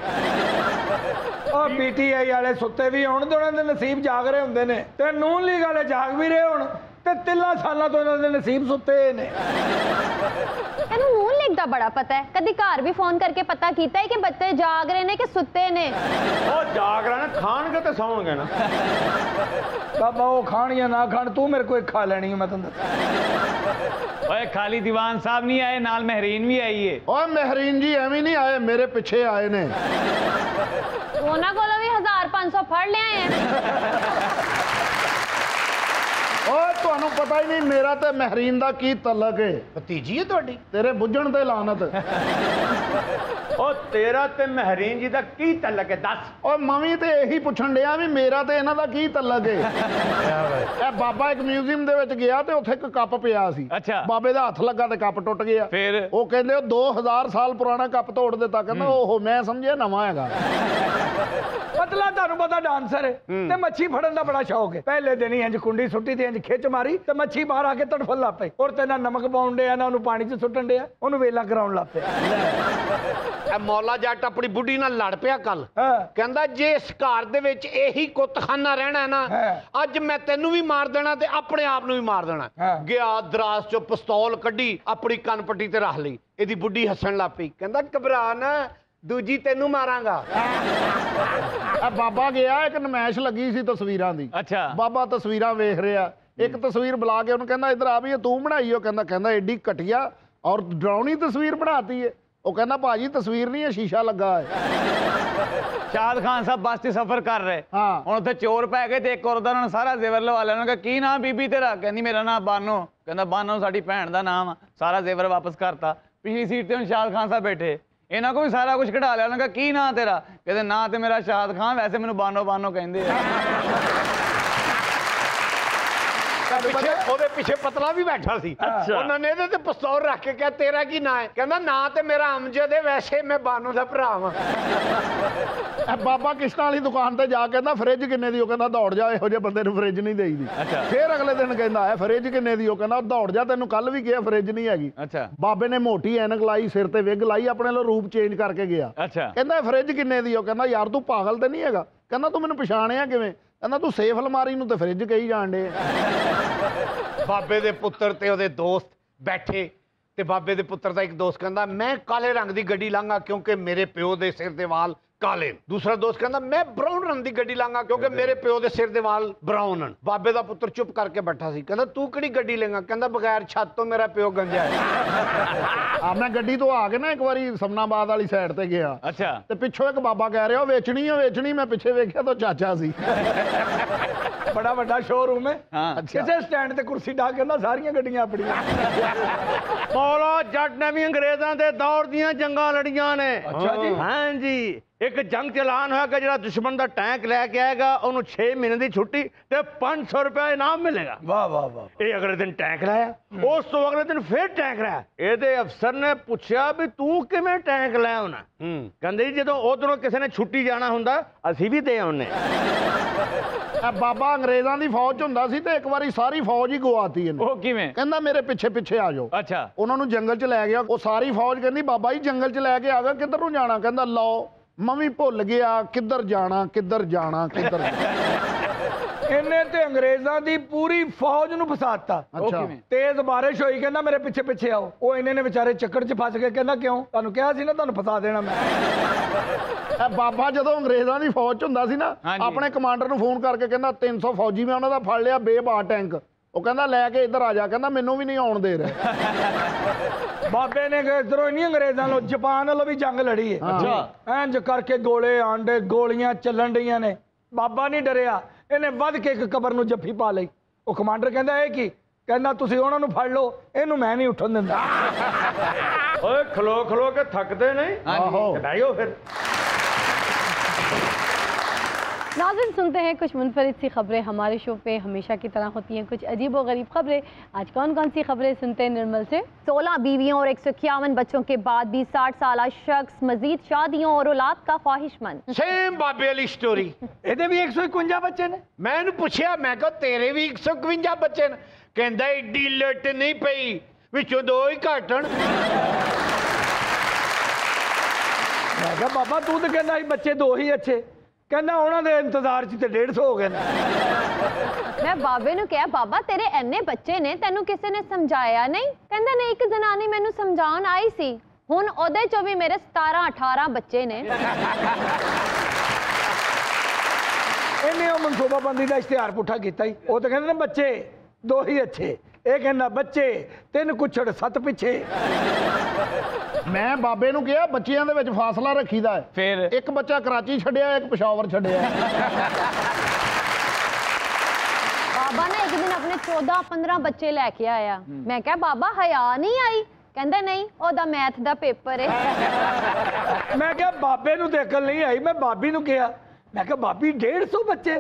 ਉਹ ਪੀਟੀਆਈ ਵਾਲੇ ਸੁੱਤੇ ਵੀ ਹੋਣ ਤੇ ਉਹਨਾਂ ਦੇ ਨਸੀਬ ਜਾਗ ਰਹੇ ਹੁੰਦੇ ਨੇ, ਤੇ ਨੂਨ ਲੀਗ ਵਾਲੇ ਜਾਗ ਵੀ ਰਹੇ ਹੋਣ ਤੇ 3 ਸਾਲਾਂ ਤੋਂ ਇਹਨਾਂ ਦੇ ਨਸੀਬ ਸੁੱਤੇ ਨੇ। ਇਹਨੂੰ ਨੂਨ ਲੀਗ ਦਾ ਬੜਾ ਪਤਾ ਹੈ, ਕਦੀ ਘਰ ਵੀ ਫੋਨ ਕਰਕੇ ਪਤਾ ਕੀਤਾ ਹੈ ਕਿ ਬੱਚੇ ਜਾਗ ਰਹੇ ਨੇ ਕਿ ਸੁੱਤੇ ਨੇ? ਉਹ ਜਾਗ ਰਹੇ ਨੇ, ਖਾਣਗੇ ਤੇ ਸੌਣਗੇ ਨਾ। ਬਾਬਾ ਉਹ ਖਾਣ ਜਾਂ ਨਾ ਖਾਣ, ਤੂੰ ਮੇਰੇ ਕੋਲ ਖਾ ਲੈਣੀ ਮੈਂ ਤੈਨੂੰ ਦੱਸਾਂ। ओए खाली दीवान साहब नहीं आए, नाल महरीन भी आई है। ओए महरीन जी एवं नहीं आए, मेरे पीछे आए ने। ਉਹਨਾਂ ਕੋਲੋਂ ਵੀ 1500 ਫੜ ਲਿਆਏ ਆ। ओए ਤੁਹਾਨੂੰ पता ही नहीं मेरा ते महरीन दा की तलक है? ਭਤੀਜੀ ਹੈ ਤੁਹਾਡੀ? तेरे बुझण ते लानत। ਉਹ ਤੇਰਾ ਤੇ ਮਹਿਰੀਨ ਜੀ ਦਾ ਕੀ ਤਲਕ ਹੈ ਦੱਸ? ओए मवी ते यही पुछण डिया भी मेरा ते इन्हां दा की तलक है? ए बाबा एक म्यूजियम दे विच गया ते उत्थे एक कप पिया सी। अच्छा। बाबे दा हथ लगा ते कप टुट गया। फिर ਉਹ ਕਹਿੰਦੇ ਉਹ 2000 ਸਾਲ ਪੁਰਾਣਾ ਕੱਪ ਤੋੜ ਦਿੱਤਾ। ਕਹਿੰਦਾ ਉਹ ਮੈਂ ਸਮਝਿਆ ਨਵਾਂ ਹੈਗਾ। ਪਤਲਾ ਤੁਹਾਨੂੰ ਪਤਾ ਡਾਂਸਰ ਹੈ ਤੇ ਮੱਛੀ ਫੜਨ ਦਾ ਬੜਾ ਸ਼ੌਕ ਹੈ। ਪਹਿਲੇ ਦਿਨ ਹੀ ਇੰਜ ਕੁੰਡੀ ਸੁੱਟੀ ਤੇ ਇੰਜ ਖਿੱਚ ਮਾਰੀ ਤੇ ਮੱਛੀ ਬਾਹਰ ਆ ਕੇ ਤੜਫਣ ਲੱਗ ਪਈ, ਔਰ ਤੇ ਨਾ ਨਮਕ ਪਾਉਣ ਡਿਆ ਨਾ ਉਹਨੂੰ ਪਾਣੀ 'ਚ ਸੁੱਟਣ ਡਿਆ, ਉਹਨੂੰ ਵੇਲਾ ਕਰਾਉਣ ਲੱਗ ਪਿਆ। ਇਹ ਮੌਲਾ ਜੱਟ ਆਪਣੀ ਬੁੱਢੀ ਨਾਲ ਲੜ ਪਿਆ ਕੱਲ। ਕਹਿੰਦਾ ਜੇ ਇਸ ਘਰ ਦੇ ਵਿੱਚ ਇਹੀ ਕੁੱਤਖਾਨਾ ਰਹਿਣਾ ਨਾ, ਅੱਜ ਮੈਂ ਤੈਨੂੰ ਵੀ ਮਾਰ ਦੇਣਾ ਤੇ ਆਪਣੇ ਆਪ ਨੂੰ ਵੀ ਮਾਰ ਦੇਣਾ। ਗਿਆ ਦਰਾਜ਼ 'ਚੋਂ ਪਿਸਤੌਲ ਕੱਢੀ, ਆਪਣੀ ਕੰਨ ਪੱਟੀ ਤੇ ਰੱਖ ਲਈ। ਇਹਦੀ ਬੁੱਢੀ ਹੱਸਣ ਲੱਗ ਪਈ, ਕਹਿੰਦਾ ਘਬਰਾ ਨਾ, ਦੂਜੀ ਤੈਨੂੰ ਮਾਰਾਂਗਾ। ਬਾਬਾ ਗਿਆ, ਇੱਕ ਨਮਾਇਸ਼ ਲੱਗੀ ਸੀ ਤਸਵੀਰਾਂ ਦੀ। ਅੱਛਾ। ਬਾਬਾ ਤਸਵੀਰਾਂ ਵੇਖ ਰਿਹਾ, ਇੱਕ ਤਸਵੀਰ ਬੁਲਾ ਕੇ ਉਹਨੂੰ ਕਹਿੰਦਾ ਇੱਧਰ ਆ ਵੀ ਇਹ ਤੂੰ ਬਣਾਈ? ਉਹ ਕਹਿੰਦਾ ਐਡੀ ਘਟੀਆ ਔਰ ਡਰਾਉਣੀ ਤਸਵੀਰ ਬਣਾਤੀ ਹੈ। ਉਹ ਕਹਿੰਦਾ ਭਾਜੀ ਤਸਵੀਰ ਨਹੀਂ ਹੈ, ਸ਼ੀਸ਼ਾ ਲੱਗਾ ਹੈ। शाद खान साहब बस से सफर कर रहे, हाँ उत्थे चोर पै गए, एक औरत उन्होंने सारा जेवर लवा लिया। उन्होंने कहा की नाम बीबी तेरा? कहती मेरा नाम बानो। कहता बानो साडी भैन दा नाम आ। सारा जेवर वापस करता। पिछली सीट ते शाद खान साहब बैठे, इन्हों को भी सारा कुछ कढ़ा लिया। उन्होंने कहा की नाम तेरा? कहते ना ते मेरा शाद खान, वैसे मैनू बानो बानो कहंदे आ। ਉਹਦੇ ਪਿੱਛੇ ਪਤਲਾ ਵੀ ਬੈਠਾ ਸੀ। ਉਹਨਾਂ ਨੇ ਇਹਦੇ ਤੇ ਪਿਸਤੌਲ ਰੱਖ ਕੇ ਕਿਹਾ ਤੇਰਾ ਕੀ ਨਾਂ ਹੈ? ਕਹਿੰਦਾ ਨਾਂ ਤੇ ਮੇਰਾ ਅਮਜਦ ਹੈ, ਵੈਸੇ ਮੈਂ ਬਾਨੋ ਦਾ ਭਰਾ ਵਾਂ। ਬਾਬਾ ਕਿਸ਼ਤਾਂ ਵਾਲੀ ਦੁਕਾਨ ਤੇ ਜਾ ਕਹਿੰਦਾ ਫ੍ਰਿਜ ਕਿੰਨੇ ਦੀ? ਉਹ ਕਹਿੰਦਾ ਦੌੜ ਜਾ, ਇਹੋ ਜਿਹੇ ਬੰਦੇ ਨੂੰ ਫ੍ਰਿਜ ਨਹੀਂ ਦੇਈਦੀ। ਫਿਰ ਅਗਲੇ ਦਿਨ ਕਹਿੰਦਾ ਹੈ ਫ੍ਰਿਜ ਕਿੰਨੇ ਦੀ? ਉਹ ਕਹਿੰਦਾ ਦੌੜ ਜਾ, ਤੈਨੂੰ ਕੱਲ ਵੀ ਕਿਹਾ ਫ੍ਰਿਜ ਨਹੀਂ ਹੈਗੀ। ਬਾਬੇ ਨੇ ਮੋਟੀ ਐਨਕ ਲਾਈ, ਸਿਰ ਤੇ ਵਿਗ ਲਾਈ, ਆਪਣੇ ਲੋ ਰੂਪ ਚੇਂਜ ਕਰਕੇ ਗਿਆ। ਕਹਿੰਦਾ ਫ੍ਰਿਜ ਕਿੰਨੇ ਦੀ? ਉਹ ਕਹਿੰਦਾ ਯਾਰ ਤੂੰ ਪਾਗਲ ਤੇ ਨਹੀਂ ਹੈਗਾ? कहना तू मैनू पछाणिया किवें? कहना तू सेफ अलमारी नूं ते फ्रिज कही जाण डे। बाबे दे पुत्तर ते ओहदे दोस्त बैठे ते बाबे दे पुत्तर दा एक दोस्त कहंदा मैं काले रंग दी गड्डी लांगा क्योंकि मेरे प्यो दे सिर दे वाल काले। दूसरा दोस्त कहंदा मैं ब्राउन रंग दी गड्डी लांगा क्योंकि मेरे प्यो दे सिर दे वाल ब्राउन हन। बाबे दा पुत्तर चुप करके बैठा सी। कहंदा तू किहड़ी गड्डी लेंगा? कहंदा बगैर छत तो मेरा प्यो गंजा है। मैं गड्डी तो आ के ना एक बारी समनाबाद वाली साइड ते गया। अच्छा। ते पिछों एक बाबा कह रहा वेचनी है वेचनी। मैं पिछे वेख्या तो चाचा सी। बड़ा बड़ा शोरूम है। हाँ। किसे स्टैंड ते कुर्सी ढा के ना सारियां गड्डियां अपनियां। मौला जट ने भी अंग्रेजां दे दौर दियां जंगां लड़ियां ने। अच्छा जी। हाँ जी, एक जंग चलान होगा जो दुश्मन का टैंक लैके आएगा उन्होंने 6 महीने की छुट्टी ते 500 रुपया इनाम मिलेगा। वाह वाह वाह। ये अगले दिन टैंक लाया, उस तो अगले दिन फिर टैंक लाया। ये अफसर ने पूछा भी तू किवें टैंक लाया होना? कहंदे जी जो उधरों किसी ने छुट्टी जाना हुंदा असीं भी दे आउने। बाबा अंग्रेजां दी फौज च हुंदा सी ते एक बारी सारी फौज ही गवाती इहने। ਉਹ ਕਿਵੇਂ? कहंदा मेरे पिछे पिछे आ जाओ। अच्छा। उन्होंने जंगल च लै गया। वो सारी फौज कहंदी बाबा जी जंगल च लै के आ गया किधर नूं जाना? कहंदा लो मैं भी भुल गया किधर जाना किधर जाना किधर इन्हें ते अंग्रेजां दी पूरी फौज नूं फसाता। अच्छा। तेज बारिश होई कहंदा मेरे पिछे पिछे आओ। वो इन्हें ने बेचारे चक्कर च फस गए। कहंदा क्यों? तुहानूं कहा सी ना तुहानूं फसा देना मैं। बाबा जदों अंग्रेजां दी फौज च हुंदा सी ना अपने कमांडर नूं फोन करके कहंदा 300 फौजी मैं उन्हां दा फड़ लिया बेबार टैंक। वो कहंदा लैके इधर आ जा। कहंदा मैनूं भी नहीं आउण दे रहे। बाबे ने इधरों नहीं अंग्रेजां लो जापान वालों भी जंग लड़ी है। अच्छा। इंज करके गोले आंडे गोलियां चलन रही ने। बाबा नहीं डरिया, इन्हें वध के एक कबर नूं जफ्फी पा लई। वो कमांडर कहंदा ए की? कहंदा तुसीं उहनां नूं फड़ लो, इहनूं मैं नहीं उठन दिंदा। ओए खलो खलो के थकते नहीं? आहो बैठो फिर। नाज़रीन सुनते हैं कुछ मुनफरिद सी खबरें। हमारे शो पे हमेशा की तरह होती हैं कुछ अजीब व गरीब खबरें। आज कौन कौन सी खबरें सुनते हैं निर्मल से? 16 बीवियों और 151 बच्चों के बाद भी 60 साल शख्स मजीद शादियों और औलाद का ख्वाहिशमंद। सेम बाबे वाली स्टोरी। ਇਹਦੇ ਵੀ 151 ਬੱਚੇ ਨੇ। मैं इहनूं पुछया मैं कहा तेरे भी 151 बच्चे ने? कहंदा एडी लुट नहीं पई विचों 2 ही घटण। मैं कहा बाबा तू तो कहंदा ਸੀ ਬੱਚੇ 2 ही अच्छे। कहना उन्होंने इंतजार च 150 हो गए। मैं बाबे नूं कहा बाबा तेरे इन्ने बच्चे ने तेनू किसी ने समझाया नहीं? कहंदा नहीं एक जनानी मैनू समझाउण आई सी हुण ओदे चों भी मेरे 17-18 बच्चे ने। इन्हें वो मनसूबाबंदी का इश्तिहार पुठा किया ही। वो तो कहते बच्चे 2 ही अच्छे, ये कहना बच्चे 3 कुछड़ 7 पिछे। मैं बाबे नूं कहा बच्चियां दे विच फासला रखीदा है। फिर एक बच्चा कराची छड्डिया एक पेशावर छड्डिया। बाबा ने एक दिन अपने 14-15 बच्चे लैके आया। मैं कहा बाबा हया नहीं आई? कहंदा नहीं ओदा मैथ दा पेपर है। मैं क्या बाबे नूं ते अकल नहीं आई। मैं बाबी नूं कहा मैं क्या बाबी 150 बच्चे?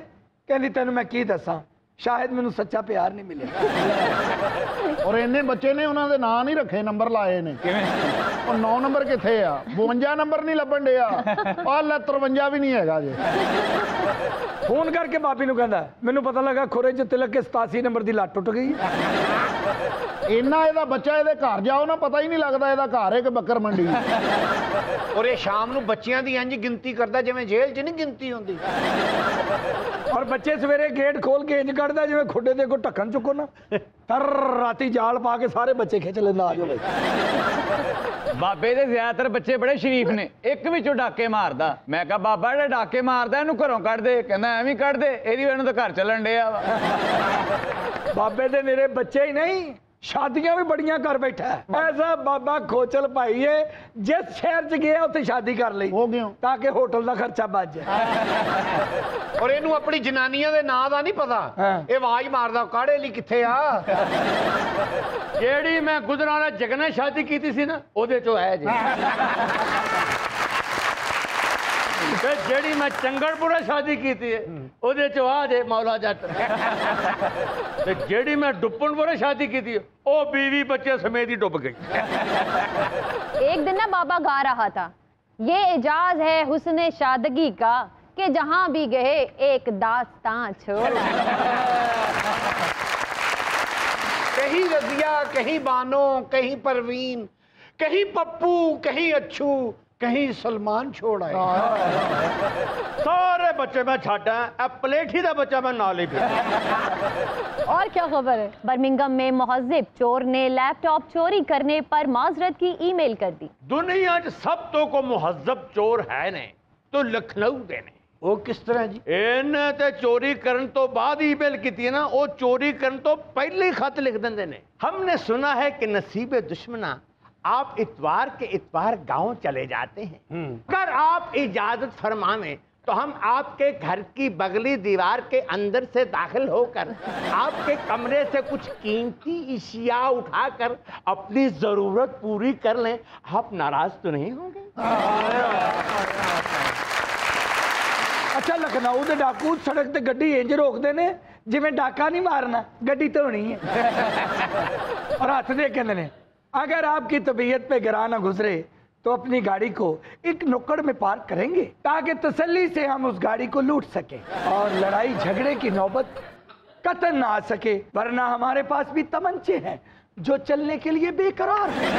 कहंदी तैनूं मैं की दसां शायद मैनूं सच्चा प्यार नहीं मिले। और इन्ने बच्चे ने उन्होंने नाम नहीं रखे नंबर लाए ने। और 9 नंबर किथे आ? 52 नंबर नहीं लभण डिया। और 53 भी नहीं हैगा जे। फोन करके बाबी नूं कहंदा मैनूं पता लगा खुरे च तिलक के 87 नंबर दी लट टुट गई। इन्ना इहदा बच्चा इहदे घर जाओ ना पता ही नहीं लगता इहदा घर है कि बकर मंडी। और ये शाम नूं बच्चियां दी इंज गिनती करदा जिवें जेल च नहीं गिनती हुंदी। और बच्चे सवेरे गेट खोल के इंज कढ़दा जिवें खुडे दे को ढक्कन चुको ना तर राती जाल पा के सारे बच्चे खिंच लेंदा आ जाओ भाई। बाबे दे ज्यादातर बच्चे बड़े शरीफ ने, एक विचों डाके मारदा। मैं कहा बाबा जेड़ा डाके मारदा इहनूं घरों कढ दे। कहंदा एवें कढ दे एदी वजह नाल तां घर चलन डिया वा। बाबे दे मेरे बच्चे ही नहीं शादियां भी बड़ियां कर बैठा है। ऐसा बाबा खोचल भाई है जिस शहर च गया उत्थे शादी कर ली हो गया ताकि होटल का खर्चा बच जाए। और इनू अपनी जनानियां दे नां दा नहीं पता। ये आवाज मारदा काड़े ली किथे आ। जेड़ी मैं गुजराना जगने शादी की थी ना ओदे चो है जी। जेड़ी मैं चंगड़पुरा शादी की थी ओदे चो आ जे मौला जट। जेड़ी मैं डुप्पनपुरा शादी की थी ओ बीवी बच्चे समेत ही डूब गई। एक दिन ना बाबा गा रहा था ये एजाज है हुस्ने शादगी का कि जहां भी गए एक दास्तां छोड़ा। कहीं रजिया कहीं बानो कहीं परवीन कहीं पप्पू कहीं अच्छू कहीं सलमान छोड़ आए। सारे बच्चे मैं छाड़ा है, प्लेट ही दा बच्चा मैं नाल ही पे। और क्या खबर है? बर्मिंघम में मुहज्जिब चोर ने लैपटॉप चोरी करने पर माजरत की ईमेल कर दी। दुनिया च सब तो को मुहज्जिब चोर है ने तो लखनऊ दे ने। वो किस तरह जी? इन्हें ते चोरी करन तो बाद ईमेल की ना, वो चोरी करन तो पहले ही खत लिख देंगे ने। हमने सुना है कि नसीबे दुश्मना आप इतवार के इतवार गांव चले जाते हैं। अगर आप इजाजत फरमावें तो हम आपके घर की बगली दीवार के अंदर से दाखिल होकर आपके कमरे से कुछ कीमती इशिया उठाकर अपनी जरूरत पूरी कर लें। आप नाराज तो नहीं होंगे? अच्छा, लखनऊ के डाकू सड़क ते गड्डी इंज रोकते ने जिवें डाका नहीं मारना, गड्डी तो होनी है। और हाथ दे कहते ने अगर आपकी तबीयत पे गिरा ना गुजरे तो अपनी गाड़ी को एक नुक्कड़ में पार्क करेंगे ताकि तसल्ली से हम उस गाड़ी को लूट सके और लड़ाई झगड़े की नौबत कतई ना आ सके, वरना हमारे पास भी तमंचे हैं जो चलने के लिए बेकरार हैं।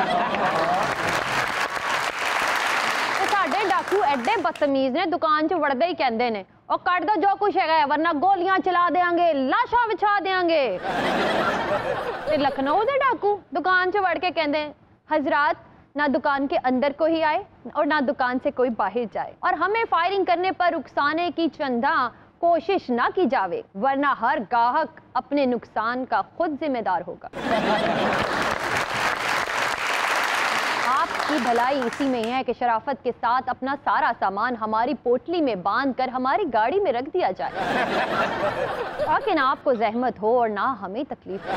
साडे डाकू एडे बदतमीज ने, दुकान च वड़दे ही कहंदे ने और कट दो जो कुछ है वरना गोलियां चला देंगे, लाशा बिछा देंगे। ते लखनऊ दे डाकू दुकान च वड़ के कहंदे हजरात ना दुकान के अंदर कोई आए और ना दुकान से कोई बाहर जाए, और हमें फायरिंग करने पर उकसाने की चंदा कोशिश ना की जावे, वरना हर गाहक अपने नुकसान का खुद जिम्मेदार होगा। आपकी भलाई इसी में है कि शराफत के साथ अपना सारा सामान हमारी पोटली में बांधकर हमारी गाड़ी में रख दिया जाए ताकि ना आपको जहमत हो और ना हमें तकलीफ हो।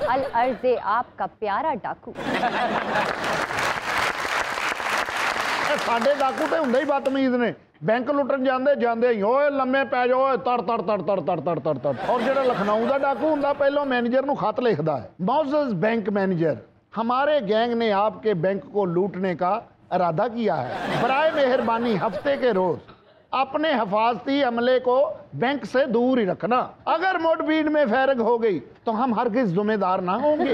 अल अर्ज़े आपका प्यारा डाकू। साडे डाकू तो हुंदे ही बदतमीज ने, बैंक लुटन जाते जाते ही ओए लम्मे पै जाओ तड़ तड़ तड़ तड़ तड़ तड़ तड़ तड़। और जो लखनऊ का डाकू हुंदा पहलों मैनेजर नूं खत लिखदा है, मौजज़ बैंक मैनेजर, हमारे गैंग ने आपके बैंक को लूटने का इरादा किया है। बराए मेहरबानी हफ्ते के रोज अपने हिफाजती अमले को बैंक से दूर ही रखना। अगर मुठभेड़ में फैरग हो गई तो हम हरगिज़ जिम्मेदार ना होंगे।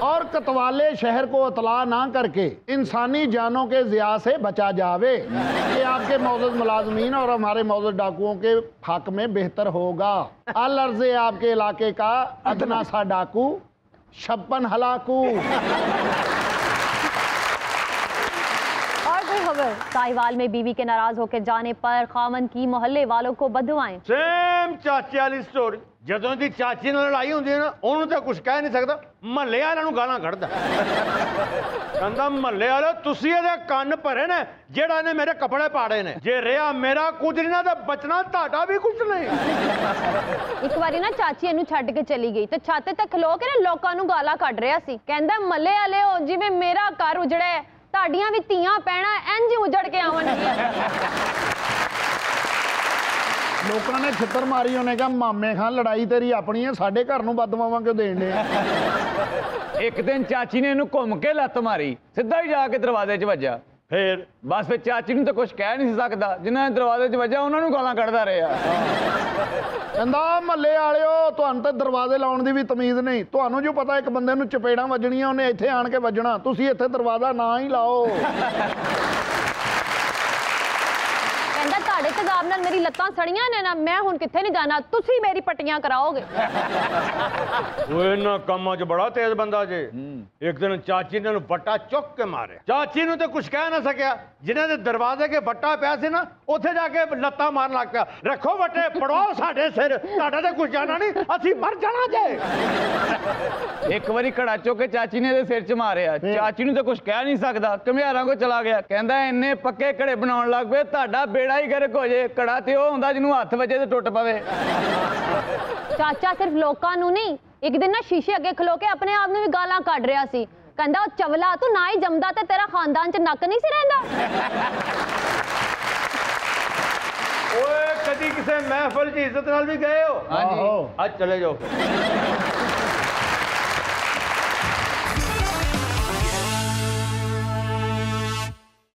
और कतवाले शहर को इतला ना करके इंसानी जानों के ज़िया से बचा जावे। ये आपके मौजूद मुलाजमीन और हमारे मौजूद डाकुओं के हक में बेहतर होगा। अल अर्ज़े आपके इलाके का अदना सा डाकू, छप्पन हलाकू। और कोई खबर? साहिवाल में बीवी के नाराज होकर जाने पर खामन की मोहल्ले वालों को बददुआएं। सेम चाचे वाली स्टोरी। जदों दी चाची नाल लड़ाई होंदी है ना, उन्होंने तो कुछ कह नहीं सकता, महल्ले वालों नूं गालां कढदा। कहंदा महल्ले वालों तुसीं इहदे कंन भरे ने जेड़ा ने मेरे कपड़े पाड़े ने, जे रिहा मेरा कुछ नहीं ना तो बचना तुहाडा भी कुछ नहीं। एक बारी ना चाची इहनूं छड्ड के चली गई तो छाते ते खलो के ना लोकां नूं गालां कढ रिहा सी। कहंदा महल्ले वाले हो जिवें मेरा घर उजड़ा है, तुहाडीआं भी धीआं पैणा इंज उजड़ के आवणगीआं। लोगों ने छितर मारी, उन्हें कहा मामे खां लड़ाई तेरी अपनी है, साडे घर नूं बददुआवां क्यों देण डे? एक दिन चाची ने इन्हू घूम के लत्त मारी, सीधा ही जाके दरवाजे च वज्जा। फिर बस फिर चाची ने तो कुछ कह नहीं सकता, जिन्होंने दरवाजे च वज्जा उन्होंने गालां कढदा रहा। कहंदा महल्ले वालिओ तुहानूं ते दरवाजे लाउण दी भी तमीज़ नहीं, तुहानूं जो पता एक बंदे नूं चपेड़ां वजणीआं उन्हें इत्थे आण के वजणा, तुसीं इत्थे दरवाजा ना ही लाओ। ਤੁਹਾਡੇ ਤੇਜ਼ਾਬ ਨਾਲ ਮੇਰੀ ਲੱਤਾਂ ਸੜੀਆਂ ਨੇ ਨਾ, ਮੈਂ ਹੁਣ ਕਿੱਥੇ ਨਹੀਂ ਜਾਣਾ, ਤੁਸੀਂ ਮੇਰੀ ਪੱਟੀਆਂ ਕਰਾਓਗੇ। ਓਏ ਨਾ ਕੰਮਾਂ 'ਚ ਬੜਾ ਤੇਜ਼ ਬੰਦਾ ਜੇ। ਇੱਕ ਦਿਨ ਚਾਚੀ ਨੇ ਉਹਨੂੰ ਵੱਟਾ ਚੁੱਕ ਕੇ ਮਾਰਿਆ। ਚਾਚੀ ਨੂੰ ਤੇ ਕੁਝ ਕਹਿ ਨਾ ਸਕਿਆ, ਜਿਨ੍ਹਾਂ ਦੇ ਦਰਵਾਜ਼ੇ ਕੇ ਵੱਟਾ ਪਿਆ ਸੀ ਨਾ ਉੱਥੇ ਜਾ ਕੇ ਲੱਤਾਂ ਮਾਰਨ ਲੱਗ ਪਿਆ। ਰੱਖੋ ਵੱਟੇ, ਪੜਾਓ ਸਾਡੇ ਸਿਰ, ਤੁਹਾਡਾ ਤੇ ਕੁਝ ਜਾਣਾ ਨਹੀਂ, ਅਸੀਂ ਮਰ ਜਾਣਾ ਜੇ। ਇੱਕ ਵਾਰੀ ਘੜਾ ਚੁੱਕ ਕੇ ਚਾਚੀ ਨੇ ਇਹਦੇ ਸਿਰ 'ਚ ਮਾਰਿਆ। ਚਾਚੀ ਨੂੰ ਤਾਂ ਕੁਝ ਕਹਿ ਨਹੀਂ ਸਕਦਾ, ਘੁਮਿਆਰਾਂ ਕੋ ਚਲਾ ਗਿਆ। ਕਹਿੰਦਾ ਇੰਨੇ ਪੱਕੇ ਘੜੇ ਬਣਾਉਣ ਲੱਗ ਪਏ, ਤੁਹਾਡਾ ਬੇੜਾ ਹੀ ਗਰਕ ਹੋ ਜੇ। ਘੜਾ ਤੇ ਉਹ ਹੁੰਦਾ ਜਿਹਨੂੰ ਹੱਥ ਵੱਜੇ ਤੇ ਟੁੱਟ ਪਵੇ। ਚਾਚਾ ਸਿਰਫ ਲੋਕਾਂ ਨੂੰ ਨਹੀਂ, ਇੱਕ ਦਿਨ ਨਾ ਸ਼ੀਸ਼ੇ ਅੱਗੇ ਖਲੋ ਕੇ ਆਪਣੇ ਆਪ ਨੂੰ ਵੀ ਗਾਲਾਂ ਕੱਢ ਰਿਹਾ ਸੀ। ਕਹਿੰਦਾ ਉਹ ਚਵਲਾ ਤੂੰ ਨਾ ਹੀ ਜੰਮਦਾ ਤੇ ਤੇਰਾ ਖਾਨਦਾਨ 'ਚ ਨੱਕ ਨਹੀਂ ਸੀ ਰਹਿੰਦਾ। ਓਏ ਕਦੀ ਕਿਸੇ ਮਹਿਫਲ 'ਚ ਇੱਜ਼ਤ ਨਾਲ ਵੀ ਗਏ ਹੋ? ਹਾਂਜੀ। ਅੱਜ ਚਲੇ ਜਾਓ।